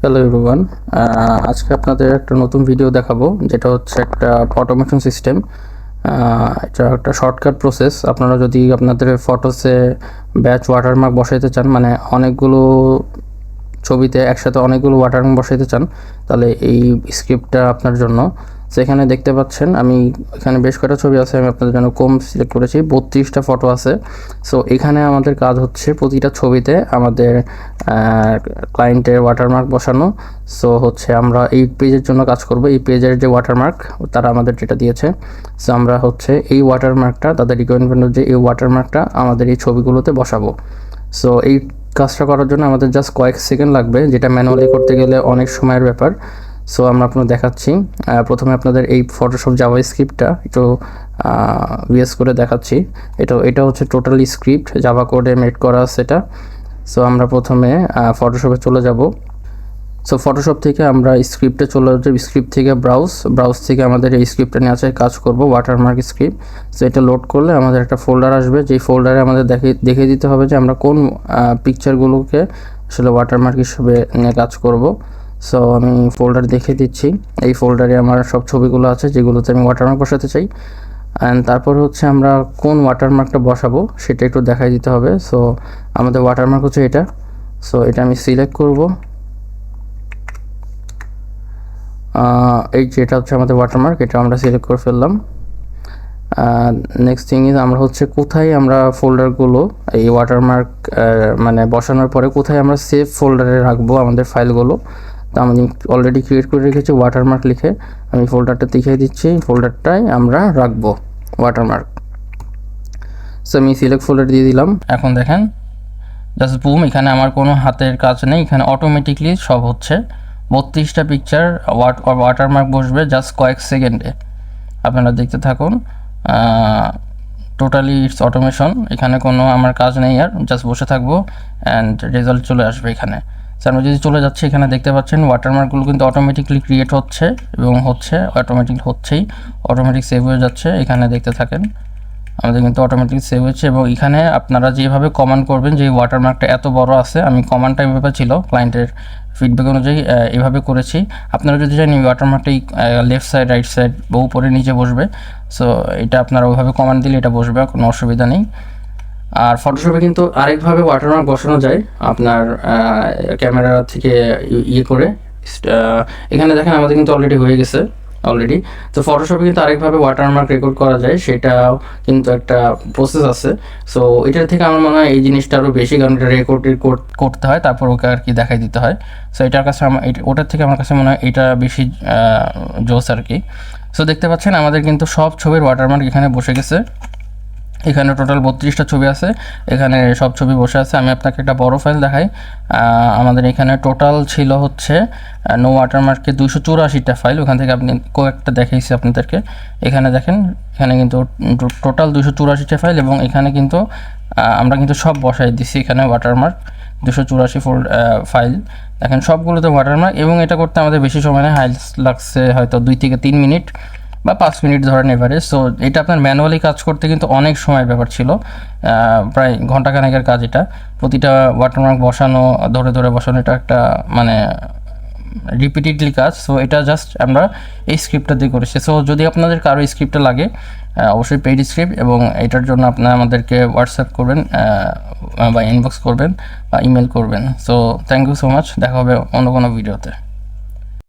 Hello everyone, আজকে আপনাদের একটা নতুন ভিডিও দেখাবো, যেটা হচ্ছে একটা অটোমেশন সিস্টেম। এটা একটা শর্টকাট প্রসেস। আপনারা যদি আপনাদের ফটোসে ব্যাচ ওয়াটারমার্ক বসাইতে চান, মানে অনেকগুলো ছবিতে একসাথে অনেকগুলো ওয়াটারমার্ক বসাইতে চান, তাহলে এই স্ক্রিপ্টটা আপনার জন্য। সেখানে দেখতে পাচ্ছেন আমি এখানে বেশ কয়েকটা ছবি আছে, আমি আপনাদের জন্য কম সিলেক্ট করেছি, 32টা ফটো আছে। সো এখানে আমাদের কাজ হচ্ছে প্রতিটা ছবিতে আমাদের ক্লায়েন্টের ওয়াটারমার্ক বসানো। সো হচ্ছে আমরা এই পেজের জন্য কাজ করব। এই পেজের যে ওয়াটারমার্ক তারা আমাদের যেটা দিয়েছে, সো আমরা হচ্ছে এই ওয়াটারমার্কটা, তাদের রিকোয়ারমেন্ট যে এই ওয়াটারমার্কটা আমাদের এই ছবিগুলোতে বসাবো। সো এই কাজটা করার জন্য আমাদের জাস্ট কয়েক সেকেন্ড লাগবে, যেটা ম্যানুয়ালি করতে গেলে অনেক সময়ের ব্যাপার। সো আমরা আপনাদের দেখাচ্ছি। প্রথমে আপনাদের এই ফটোশপ জাভা স্ক্রিপ্টটা একটু ভিএস করে দেখাচ্ছি। এটা হচ্ছে টোটালি স্ক্রিপ্ট জাভা কোডে মেড করা সেটা। সো আমরা প্রথমে ফটোশপে চলে যাব। সো ফটোশপ থেকে আমরা স্ক্রিপ্টে চলে যাবো। স্ক্রিপ্ট থেকে ব্রাউজ থেকে আমাদের এই স্ক্রিপ্টটা নিয়ে আছে কাজ করব, ওয়াটারমার্ক স্ক্রিপ্ট। সো এটা লোড করলে আমাদের একটা ফোল্ডার আসবে, যেই ফোল্ডারে আমাদের দেখে দিতে হবে যে আমরা কোন পিকচারগুলোকে আসলে ওয়াটারমার্ক হিসেবে নিয়ে কাজ করব। সো আমি ফোল্ডার দেখে দিচ্ছি। এই ফোল্ডারে আমার সব ছবিগুলো আছে যেগুলোতে আমি ওয়াটারমার্ক বসাতে চাই। অ্যান্ড তারপর হচ্ছে আমরা কোন ওয়াটারমার্কটা বসাবো সেটা একটু দেখাই দিতে হবে। সো আমাদের ওয়াটারমার্ক হচ্ছে এটা। সো এটা আমি সিলেক্ট করব। এই যেটা হচ্ছে আমাদের ওয়াটারমার্ক, এটা আমরা সিলেক্ট করে ফেললাম। নেক্সট থিং ইজ আমরা হচ্ছে কোথায় আমরা ফোল্ডারগুলো এই ওয়াটারমার্ক মানে বসানোর পরে কোথায় আমরা সেভ ফোল্ডারে রাখবো আমাদের ফাইলগুলো। তো আমি অলরেডি ক্রিয়েট করে রেখেছি ওয়াটারমার্ক লিখে, আমি ফোল্ডারটা দেখিয়ে দিচ্ছি। ফোল্ডারটাই আমরা রাখবো ওয়াটারমার্ক। সো আমি সিলেক্ট ফোল্ডার দিয়ে দিলাম। এখন দেখেন জাস্ট বুম, এখানে আমার কোনো হাতের কাজ নেই, এখানে অটোমেটিকলি সব হচ্ছে। 32টা পিকচার ওয়াটারমার্ক বসবে জাস্ট কয়েক সেকেন্ডে। আপনারা দেখতে থাকুন। টোটালি ইটস অটোমেশন, এখানে কোনো আমার কাজ নেই, আর জাস্ট বসে থাকবো অ্যান্ড রেজাল্ট চলে আসবে এখানে। স্যার আমরা যদি চলে যাচ্ছি, এখানে দেখতে পাচ্ছেন ওয়াটারমার্কগুলো কিন্তু অটোমেটিকলি ক্রিয়েট হচ্ছে এবং অটোমেটিক সেভ হয়ে যাচ্ছে। এখানে দেখতে থাকেন, আমাদের কিন্তু অটোমেটিক সেভ হচ্ছে। এবং এখানে আপনারা যেভাবে কমান্ড করবেন, যে ওয়াটারমার্কটা এত বড় আছে, আমি কমান্ডটা এভাবে ছিল ক্লায়েন্টের ফিডব্যাক অনুযায়ী এভাবে করেছি। আপনারা যদি চান এই ওয়াটারমার্কটা লেফট সাইড, রাইট সাইড বা উপরে নিচে বসবে। সো এটা আপনারা ওইভাবে কমান্ড দিলে এটা বসবে, কোনো অসুবিধা নেই। আর ফটোশপে কিন্তু আরেকভাবে ওয়াটারমার্ক বসানো যায়, আপনার ক্যামেরা থেকে ইয়ে করে। এখানে দেখেন আমাদের কিন্তু অলরেডি হয়ে গেছে অলরেডি। তো ফটোশপে কিন্তু আরেকভাবে ওয়াটারমার্ক রেকর্ড করা যায়, সেটাও কিন্তু একটা প্রসেস আছে। সো এটার থেকে আমার মনে হয় এই জিনিসটা আরও বেশি, কারণ এটা রেকর্ড করতে হয়, তারপর ওকে আর কি দেখাই দিতে হয়। সো এটার কাছে ওটার থেকে আমার কাছে মনে হয় এটা বেশি জোস আর কি। সো দেখতে পাচ্ছেন আমাদের কিন্তু সব ছবির ওয়াটারমার্ক এখানে বসে গেছে। এখানে টোটাল 32টা ছবি আছে, এখানে সব ছবি বসে আছে। আমি আপনাকে একটা বড় ফাইল দেখাই। আমাদের এখানে টোটাল ছিল হচ্ছে নো ওয়াটারমার্কে 284টা ফাইল, ওখান থেকে আপনি কয়েকটা দেখাইছি আপনাদেরকে। এখানে দেখেন, এখানে কিন্তু টোটাল 284টা ফাইল, এবং এখানে কিন্তু আমরা কিন্তু সব বসাই দিছি। এখানে ওয়াটারমার্ক 284 ফাইল দেখেন, সবগুলোতে ওয়াটারমার্ক। এবং এটা করতে আমাদের বেশি সময় নেই, লাগছে হয়তো 2 থেকে 3 মিনিট বা 5 মিনিট ধরেন এভারেজ। সো এটা আপনার ম্যানুয়ালি কাজ করতে কিন্তু অনেক সময়ের ব্যাপার ছিল, প্রায় ঘন্টাখানেকের কাজ এটা। প্রতিটা ওয়াটারমার্ক বসানো, ধরে বসানো, এটা একটা মানে রিপিটেডলি কাজ। সো এটা জাস্ট আমরা এই স্ক্রিপ্টটা দিয়ে করেছি। সো যদি আপনাদের কারো স্ক্রিপ্টটা লাগে, অবশ্যই পেইড স্ক্রিপ্ট, এবং এটার জন্য আপনারা আমাদেরকে হোয়াটসঅ্যাপ করবেন বা ইনবক্স করবেন বা ইমেল করবেন। So thank you so much, দেখা হবে অন্য কোনো ভিডিওতে।